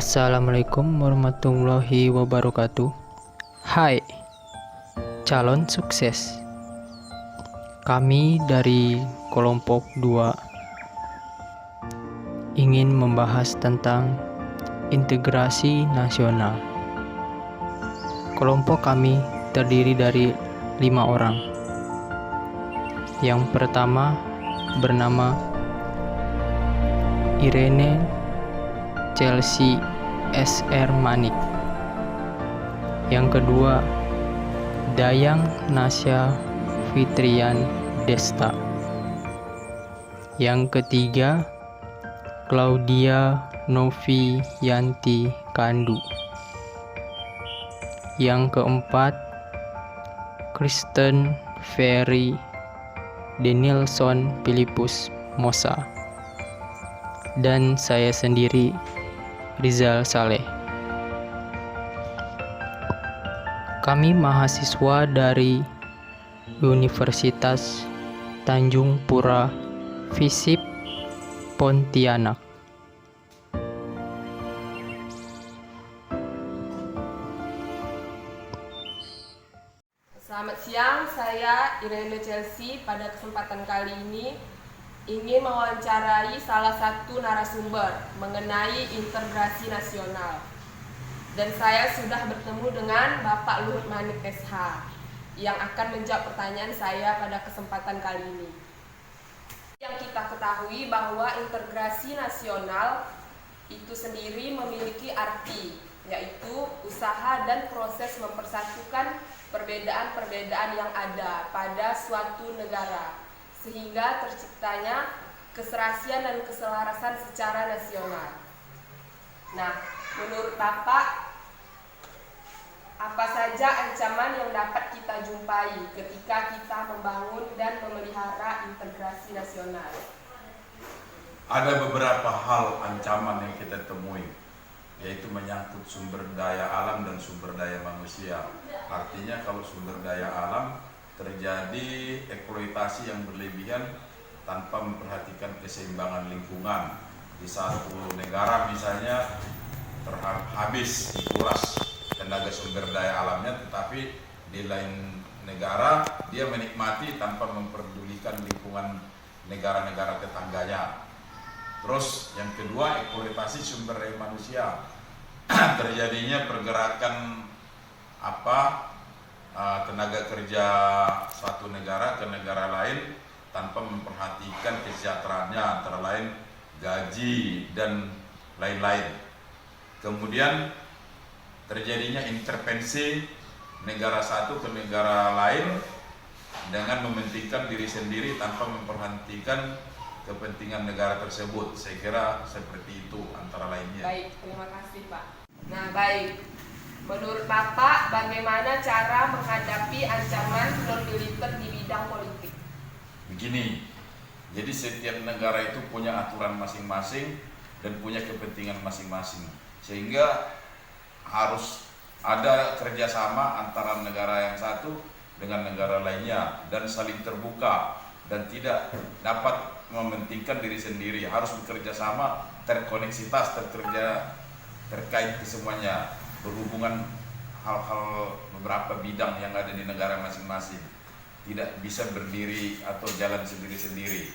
Assalamualaikum warahmatullahi wabarakatuh. Hai, calon sukses. Kami dari kelompok 2 ingin membahas tentang integrasi nasional. Kelompok kami terdiri dari 5 orang. Yang pertama bernama Irene Chelsea SR Manik. Yang kedua Dayang Nasya Fitrian Desta. Yang ketiga Claudia Noviyanti Kandu. Yang keempat Kristen Ferry Denilson Philippus Mosa. Dan saya sendiri, Rizal Saleh. Kami mahasiswa dari Universitas Tanjung Pura FISIP Pontianak. Selamat siang, saya Irene Chelsea. Pada kesempatan kali ini ingin mewawancarai salah satu narasumber mengenai integrasi nasional. Dan saya sudah bertemu dengan Bapak Luhut Manik SH yang akan menjawab pertanyaan saya pada kesempatan kali ini. Yang kita ketahui bahwa integrasi nasional itu sendiri memiliki arti, yaitu usaha dan proses mempersatukan perbedaan-perbedaan yang ada pada suatu negara sehingga terciptanya keserasian dan keselarasan secara nasional. Nah, menurut Bapak, apa saja ancaman yang dapat kita jumpai ketika kita membangun dan memelihara integrasi nasional? Ada beberapa hal ancaman yang kita temui, yaitu menyangkut sumber daya alam dan sumber daya manusia. Artinya kalau sumber daya alam terjadi eksploitasi yang berlebihan tanpa memperhatikan keseimbangan lingkungan. Di satu negara misalnya habis dikuras tenaga sumber daya alamnya, tetapi di lain negara dia menikmati tanpa memperdulikan lingkungan negara-negara tetangganya. Terus yang kedua, eksploitasi sumber daya manusia. Terjadinya pergerakan tenaga kerja suatu negara ke negara lain tanpa memperhatikan kesejahteraannya, antara lain gaji dan lain-lain. Kemudian terjadinya intervensi negara satu ke negara lain dengan mementingkan diri sendiri tanpa memperhatikan kepentingan negara tersebut. Saya kira seperti itu antara lainnya. Baik, terima kasih Pak. Nah baik, menurut Bapak bagaimana cara menghadapi ancaman non-militer di bidang politik? Begini, jadi setiap negara itu punya aturan masing-masing dan punya kepentingan masing-masing, sehingga harus ada kerjasama antara negara yang satu dengan negara lainnya dan saling terbuka dan tidak dapat mementingkan diri sendiri, harus bekerja sama, terkoneksitas, terkait kesemuanya, berhubungan hal-hal beberapa bidang yang ada di negara masing-masing, tidak bisa berdiri atau jalan sendiri-sendiri.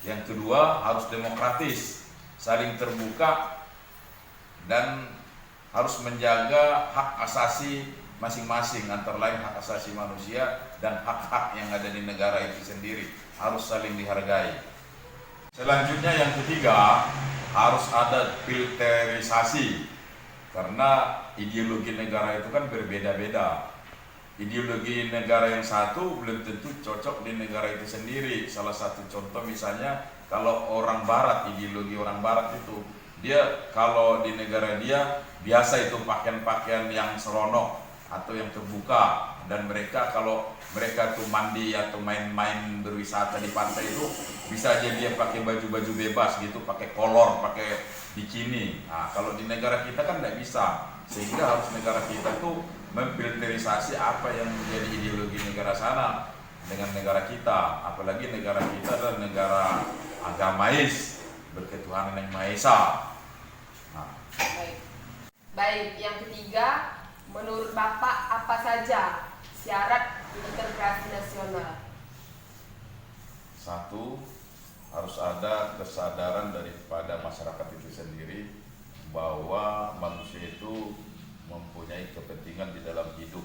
Yang kedua, harus demokratis, saling terbuka dan harus menjaga hak asasi masing-masing, antara lain hak asasi manusia dan hak-hak yang ada di negara itu sendiri harus saling dihargai. Selanjutnya yang ketiga, harus ada filterisasi, karena ideologi negara itu kan berbeda-beda. Ideologi negara yang satu belum tentu cocok di negara itu sendiri. Salah satu contoh misalnya kalau orang barat, ideologi orang barat itu, dia kalau di negara dia biasa itu pakaian-pakaian yang seronok atau yang terbuka, dan mereka kalau mereka tuh mandi atau main-main berwisata di pantai itu bisa aja dia pakai baju-baju bebas gitu, pakai kolor, pakai bikini. Nah, kalau di negara kita kan tidak bisa, sehingga harus negara kita tuh memfilterisasi apa yang menjadi ideologi negara sana dengan negara kita. Apalagi negara kita adalah negara agamais, berketuhanan yang Maha Esa. Nah. Baik. Baik, yang ketiga, menurut Bapak apa saja syarat integrasi nasional? Satu, harus ada kesadaran daripada masyarakat itu sendiri bahwa manusia itu mempunyai kepentingan di dalam hidup.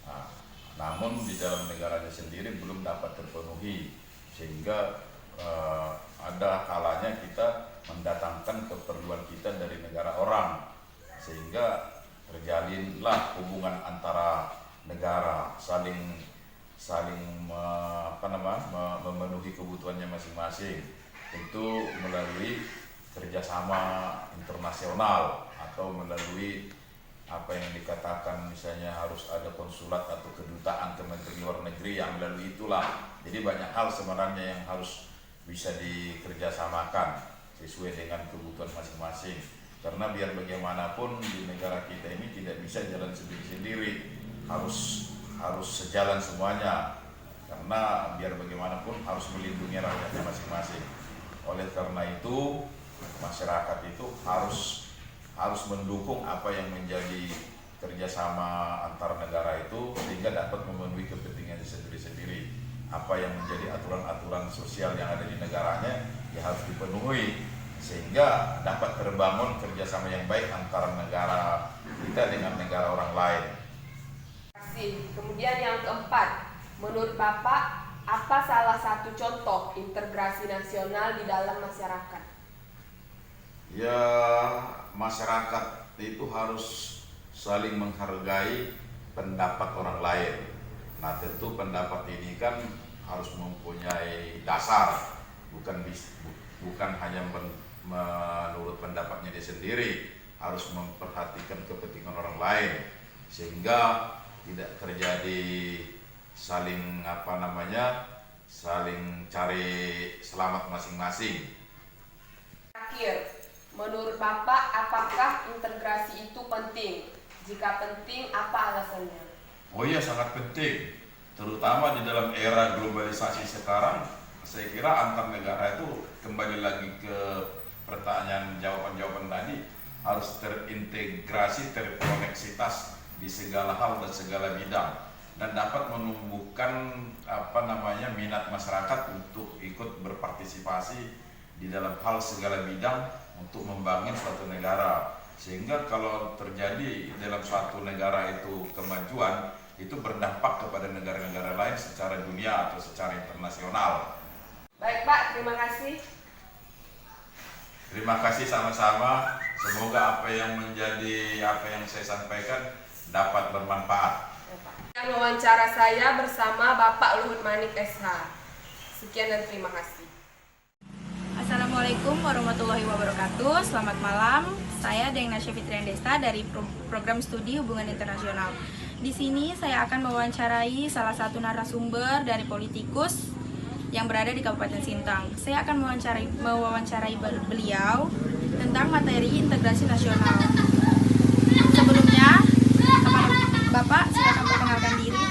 Nah, namun di dalam negaranya sendiri belum dapat terpenuhi, sehingga ada kalanya kita mendatangkan keperluan kita dari negara orang, sehingga terjalinlah hubungan antara negara saling memenuhi kebutuhannya masing-masing, itu melalui kerjasama internasional atau melalui apa yang dikatakan misalnya harus ada konsulat atau kedutaan kementerian luar negeri, yang melalui itulah. Jadi banyak hal sebenarnya yang harus bisa dikerjasamakan sesuai dengan kebutuhan masing-masing, karena biar bagaimanapun di negara kita ini tidak bisa jalan sendiri-sendiri, harus sejalan semuanya, karena biar bagaimanapun harus melindungi rakyatnya masing-masing. Oleh karena itu masyarakat itu harus mendukung apa yang menjadi kerjasama antar negara itu, sehingga dapat memenuhi kepentingan sendiri-sendiri. Apa yang menjadi aturan-aturan sosial yang ada di negaranya ya harus dipenuhi, sehingga dapat terbangun kerjasama yang baik antara negara kita dengan negara orang lain. Kemudian yang keempat, menurut Bapak apa salah satu contoh integrasi nasional di dalam masyarakat? Ya, masyarakat itu harus saling menghargai pendapat orang lain. Nah, tentu pendapat ini kan harus mempunyai dasar, bukan hanya menurut pendapatnya dia sendiri, harus memperhatikan kepentingan orang lain, sehingga tidak terjadi saling cari selamat masing-masing. Terakhir, menurut Bapak apakah integrasi itu penting? Jika penting, apa alasannya? Oh iya, sangat penting, terutama di dalam era globalisasi sekarang. Saya kira antar negara itu, kembali lagi ke pertanyaan jawaban tadi, harus terintegrasi, terkoneksitas di segala hal dan segala bidang, dan dapat menumbuhkan minat masyarakat untuk ikut berpartisipasi di dalam hal segala bidang untuk membangun suatu negara. Sehingga kalau terjadi dalam suatu negara itu kemajuan, itu berdampak kepada negara-negara lain secara dunia atau secara internasional. Baik Pak, terima kasih. Terima kasih sama-sama. Semoga apa yang saya sampaikan dapat bermanfaat. Yang wawancara saya bersama Bapak Luhut Manik SH. Sekian dan terima kasih. Assalamualaikum warahmatullahi wabarakatuh. Selamat malam. Saya Dengna Fitrian Desta dari Program Studi Hubungan Internasional. Di sini saya akan mewawancarai salah satu narasumber dari politikus yang berada di Kabupaten Sintang. Saya akan mewawancarai beliau tentang materi integrasi nasional. Sebelumnya, Bapak silakan perkenalkan diri.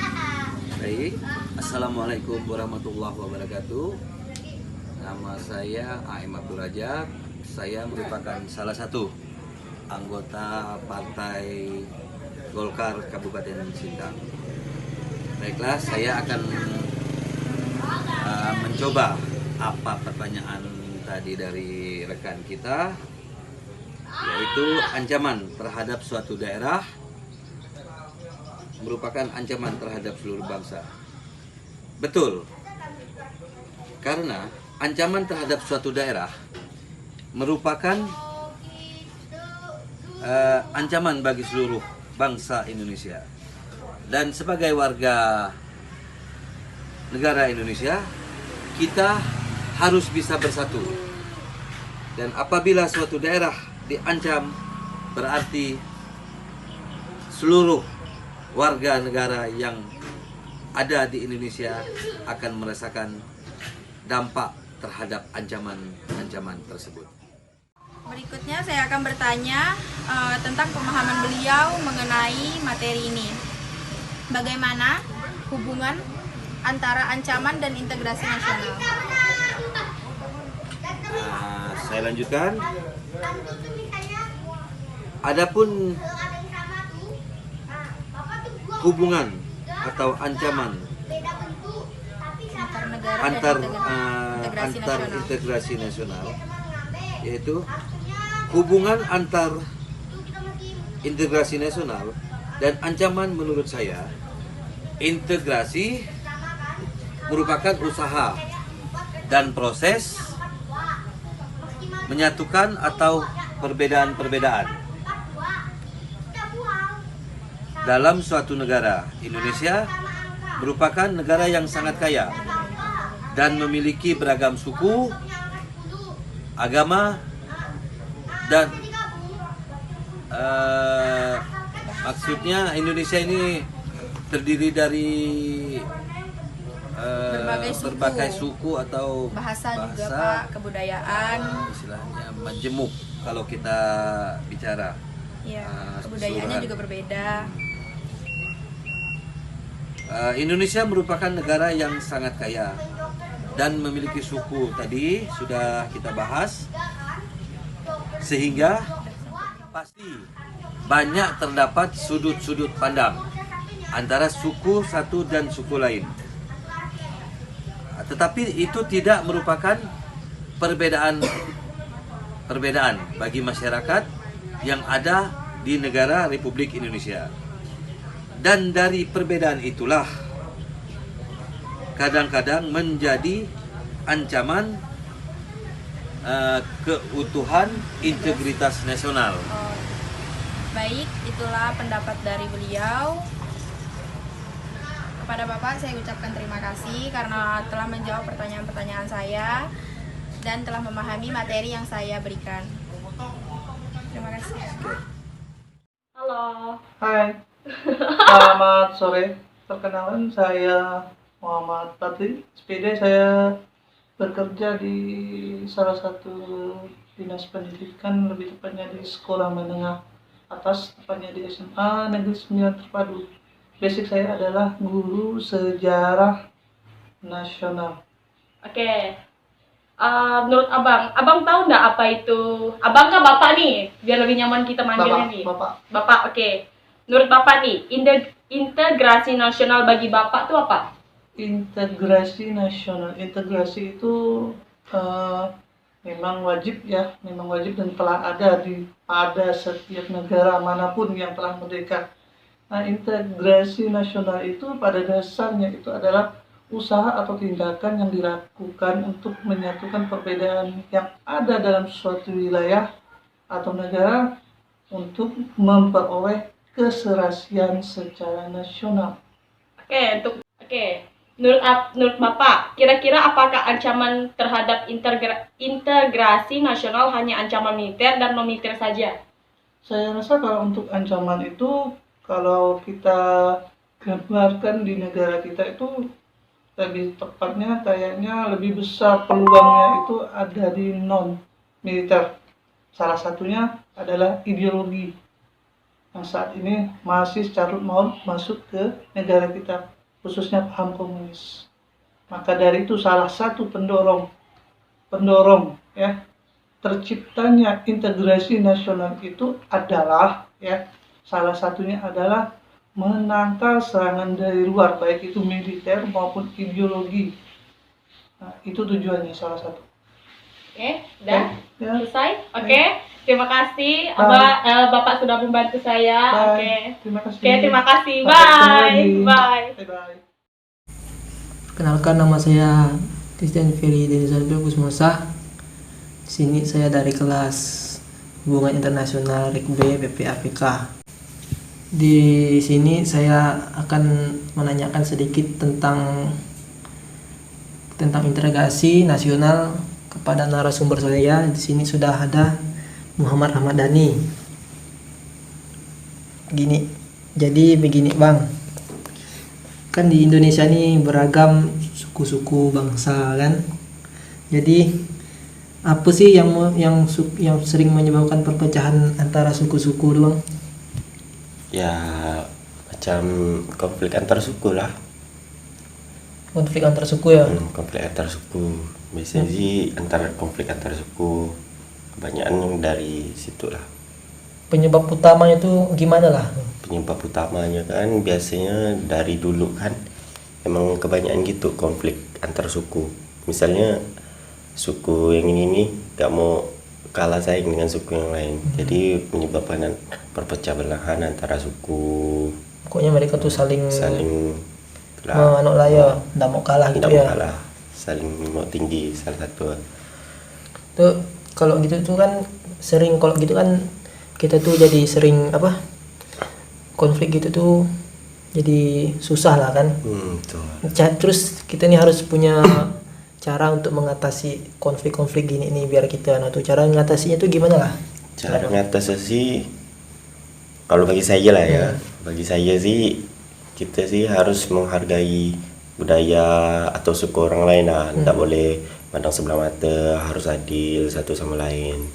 Baik, Assalamualaikum warahmatullahi wabarakatuh. Nama saya A.M. Abdul Rajab. Saya merupakan salah satu anggota Partai Golkar Kabupaten Sintang. Baiklah, saya akan mencoba apa pertanyaan tadi dari rekan kita, yaitu ancaman terhadap suatu daerah merupakan ancaman terhadap seluruh bangsa. Betul, karena ancaman terhadap suatu daerah merupakan ancaman bagi seluruh bangsa Indonesia. Dan sebagai warga negara Indonesia, kita harus bisa bersatu. Dan apabila suatu daerah diancam, berarti seluruh warga negara yang ada di Indonesia akan merasakan dampak terhadap ancaman tersebut. Berikutnya saya akan bertanya tentang pemahaman beliau mengenai materi ini. Bagaimana hubungan antara ancaman dan integrasi nasional? Saya lanjutkan. Adapun hubungan atau ancaman antar negara antar dan integrasi nasional. integrasi nasional, yaitu hubungan antar integrasi nasional dan ancaman. Menurut saya, integrasi merupakan usaha dan proses menyatukan atau perbedaan-perbedaan dalam suatu negara. Indonesia merupakan negara yang sangat kaya dan memiliki beragam suku, agama, dan maksudnya Indonesia ini terdiri dari berbagai suku atau Bahasa juga Pak, kebudayaan. istilahnya majemuk kalau kita bicara. Ya, kebudayaannya keseluruhan. juga berbeda. Indonesia merupakan negara yang sangat kaya dan memiliki suku, tadi sudah kita bahas, sehingga pasti banyak terdapat sudut-sudut pandang antara suku satu dan suku lain. Tetapi itu tidak merupakan perbedaan bagi masyarakat yang ada di negara Republik Indonesia. Dan dari perbedaan itulah kadang-kadang menjadi ancaman keutuhan integritas nasional. Oh, baik, itulah pendapat dari beliau. Kepada Bapak saya ucapkan terima kasih karena telah menjawab pertanyaan-pertanyaan saya dan telah memahami materi yang saya berikan. Terima kasih. Halo. Hai, selamat sore. Perkenalan, saya Muhammad Patri. SPD saya bekerja di salah satu dinas pendidikan, lebih tepatnya di sekolah menengah atas, tepatnya di SMA Negeri 9 Terpadu. Basic saya adalah guru sejarah nasional. Oke. Menurut abang tahu nggak apa itu? Abang kah bapak nih? Biar lebih nyaman kita manggilnya nih. Bapak. Oke. Menurut bapak nih, integrasi nasional bagi bapak tuh apa? Integrasi nasional. Integrasi itu memang wajib ya, dan telah ada pada setiap negara manapun yang telah merdeka. Nah, integrasi nasional itu pada dasarnya itu adalah usaha atau tindakan yang dilakukan untuk menyatukan perbedaan yang ada dalam suatu wilayah atau negara untuk memperoleh keserasian secara nasional. Oke. Menurut bapak, kira-kira apakah ancaman terhadap integrasi nasional hanya ancaman militer dan non militer saja? Saya rasa kalau untuk ancaman itu, kalau kita gambarkan di negara kita itu lebih tepatnya kayaknya lebih besar peluangnya itu ada di non militer. Salah satunya adalah ideologi yang saat ini masih carut maut masuk ke negara kita, khususnya paham komunis. Maka dari itu salah satu pendorong ya terciptanya integrasi nasional itu adalah ya salah satunya adalah menangkal serangan dari luar, baik itu militer maupun ideologi. Nah, itu tujuannya salah satu. Oke, udah Ya. selesai? Oke, terima kasih Bapak sudah membantu saya. Bye. Oke. Terima kasih. Oke, terima kasih. Sampai ketemu Bye. lagi. Bye. Bye-bye. Perkenalkan, nama saya Christian Ferry Denizan Gusmosa. Di sini saya dari kelas Hubungan Internasional Rik B BPAPK. Di sini saya akan menanyakan sedikit tentang integrasi nasional kepada narasumber saya. Di sini sudah ada Muhammad Ahmad Dhani. Jadi begini Bang, kan di Indonesia ini beragam suku-suku bangsa kan. Jadi apa sih yang sering menyebabkan perpecahan antara suku-suku Bang? Ya macam konflik antar suku lah. Konflik antar suku ya. Konflik antar suku biasanya sih konflik antar suku kebanyakan yang dari situ lah. penyebab utamanya itu gimana lah? Penyebab utamanya kan biasanya dari dulu kan emang kebanyakan gitu konflik antar suku. Misalnya suku yang ini gak mau kalah saing dengan suku yang lain. Jadi menyebabkan perpecah belahan antara suku, Pokoknya mereka tuh saling anu lah ya, nggak mau kalah gitu tidak ya. mau kalah, saling mau tinggi salah satu. Tuh kalau gitu tuh kan sering, kalau gitu kan kita tuh jadi sering konflik gitu tuh jadi susah lah kan. Tuh. Terus kita nih harus punya cara untuk mengatasi konflik-konflik gini nih biar kita, nah tuh cara mengatasinya tuh gimana lah? Cara mengatasi sih, kalau bagi saya lah ya, bagi saya sih kita sih harus menghargai budaya atau suku orang lain lah, tidak boleh pandang sebelah mata, harus adil satu sama lain.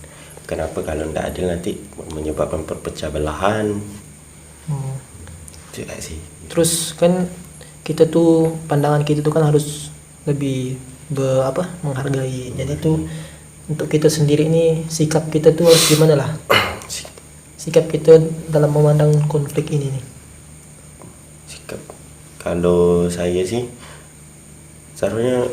Kenapa? Kalau tidak adil nanti menyebabkan perpecah belahan. Itu sih. Terus kan kita tuh pandangan kita tuh kan harus lebih menghargai. Jadi tuh untuk kita sendiri nih sikap kita tuh harus gimana lah? Sikap kita dalam memandang konflik ini nih. Sikap kalau saya sih seharusnya,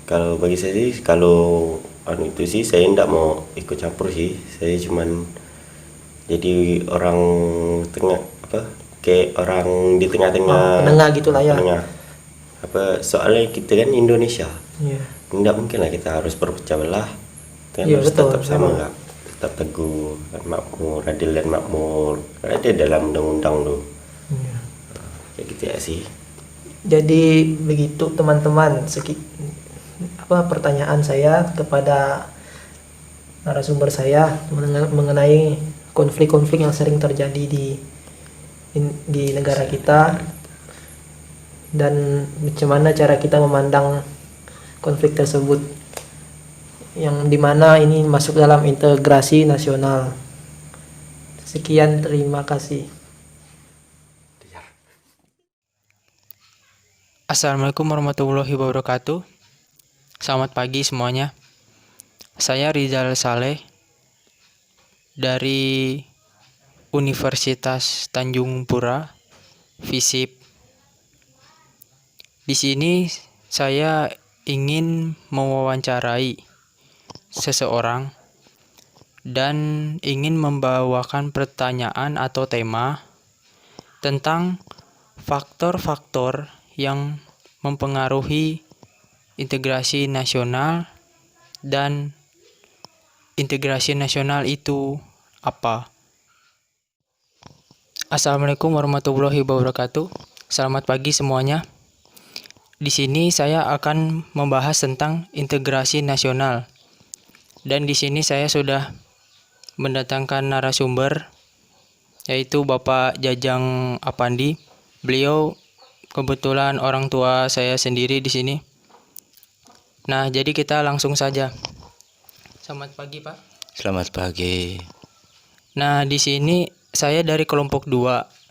kalau bagi saya sih, kalau itu sih saya tidak mau ikut campur sih. Saya cuman jadi orang tengah, kayak orang di tengah-tengah, penengah gitulah ya. penengah. Soalnya kita kan Indonesia, Iya. tidak mungkin lah kita harus berpecah belah. Kita Iya, harus betul, tetap sama memang. nggak, tetap teguh dan makmur, adil dan makmur, ada dalam undang-undang tuh. Iya. Kayak gitu ya sih. Jadi begitu teman-teman, pertanyaan saya kepada narasumber saya mengenai konflik-konflik yang sering terjadi di negara kita, dan macam mana cara kita memandang konflik tersebut, yang dimana ini masuk dalam integrasi nasional. Sekian, terima kasih. Assalamualaikum warahmatullahi wabarakatuh. Selamat pagi semuanya. Saya Rizal Saleh dari Universitas Tanjung Pura, FISIP. Di sini saya ingin mewawancarai seseorang dan ingin membawakan pertanyaan atau tema tentang faktor-faktor yang mempengaruhi integrasi nasional, dan integrasi nasional itu apa? Assalamualaikum warahmatullahi wabarakatuh. Selamat pagi semuanya. Di sini saya akan membahas tentang integrasi nasional. Dan di sini saya sudah mendatangkan narasumber, yaitu Bapak Jajang Apandi. Beliau kebetulan orang tua saya sendiri di sini. Nah, jadi kita langsung saja. Selamat pagi, Pak. Selamat pagi. Nah, di sini saya dari kelompok 2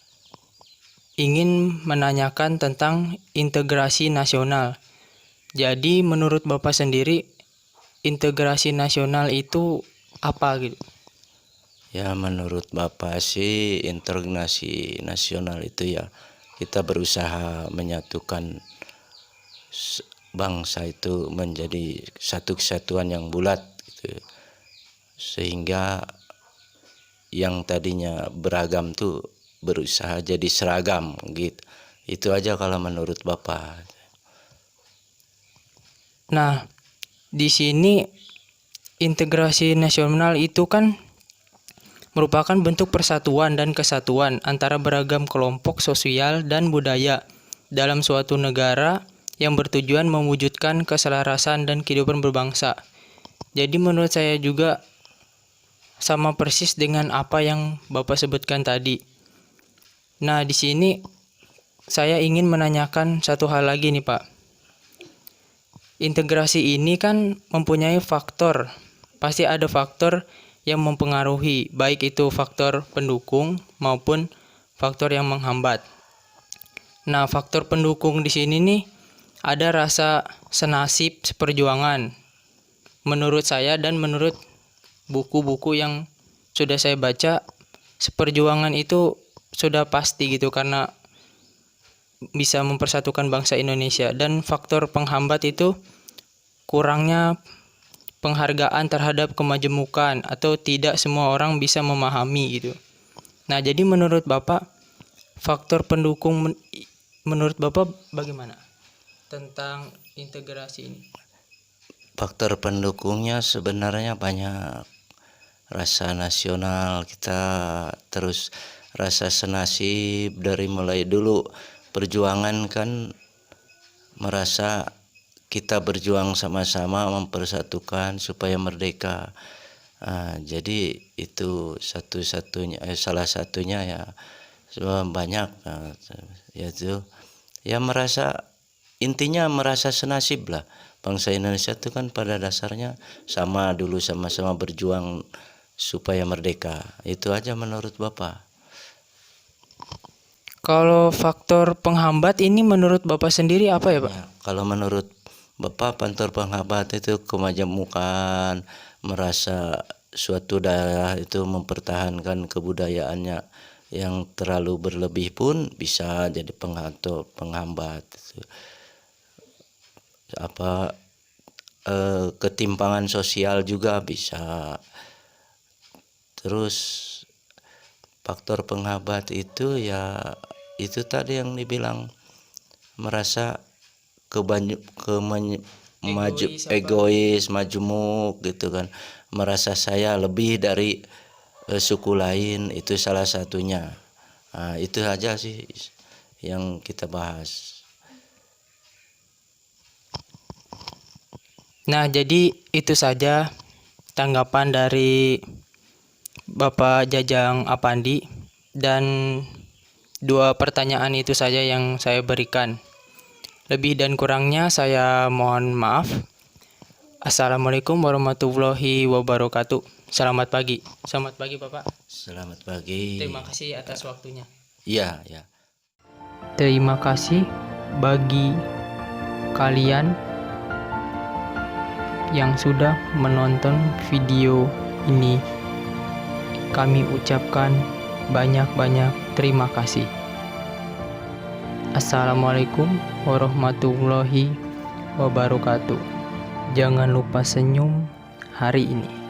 ingin menanyakan tentang integrasi nasional. Jadi menurut Bapak sendiri, integrasi nasional itu apa gitu? Ya, menurut Bapak sih integrasi nasional itu ya kita berusaha menyatukan bangsa itu menjadi satu kesatuan yang bulat gitu. Sehingga yang tadinya beragam tuh berusaha jadi seragam gitu. Itu aja kalau menurut Bapak. Nah, di sini integrasi nasional itu kan merupakan bentuk persatuan dan kesatuan antara beragam kelompok sosial dan budaya dalam suatu negara yang bertujuan mewujudkan keselarasan dan kehidupan berbangsa. Jadi menurut saya juga sama persis dengan apa yang Bapak sebutkan tadi. Nah, di sini saya ingin menanyakan satu hal lagi nih, Pak. Integrasi ini kan mempunyai faktor, pasti ada faktor yang mempengaruhi, baik itu faktor pendukung maupun faktor yang menghambat. Nah, faktor pendukung di sini nih ada rasa senasib seperjuangan menurut saya dan menurut buku-buku yang sudah saya baca seperjuangan itu sudah pasti gitu karena bisa mempersatukan bangsa Indonesia, dan faktor penghambat itu kurangnya penghargaan terhadap kemajemukan atau tidak semua orang bisa memahami gitu. Nah, jadi menurut Bapak faktor pendukung menurut Bapak bagaimana tentang integrasi ini? Faktor pendukungnya sebenarnya banyak. Rasa nasional kita, terus rasa senasib dari mulai dulu perjuangan kan merasa kita berjuang sama-sama mempersatukan supaya merdeka. Jadi itu salah satunya ya banyak, yaitu ya intinya merasa senasib lah. Bangsa Indonesia itu kan pada dasarnya sama dulu, sama-sama berjuang supaya merdeka. Itu aja menurut Bapak. Kalau faktor penghambat ini menurut Bapak sendiri apa ya, Pak? Ya, kalau menurut Bapak, faktor penghambat itu kemajemukan, merasa suatu daerah itu mempertahankan kebudayaannya yang terlalu berlebih pun bisa jadi penghambat. Ketimpangan sosial juga bisa. Terus faktor penghambat itu ya itu tadi yang dibilang merasa egois, majemuk gitu kan, merasa saya lebih dari suku lain, itu salah satunya. Itu aja sih yang kita bahas. Nah, jadi itu saja tanggapan dari Bapak Jajang Apandi, dan 2 pertanyaan itu saja yang saya berikan. Lebih dan kurangnya saya mohon maaf. Assalamualaikum warahmatullahi wabarakatuh. Selamat pagi. Selamat pagi, Bapak. Selamat pagi. Terima kasih atas waktunya. Iya, ya. Terima kasih bagi kalian yang sudah menonton video ini. Kami ucapkan banyak-banyak terima kasih. Assalamualaikum warahmatullahi wabarakatuh. Jangan lupa senyum hari ini.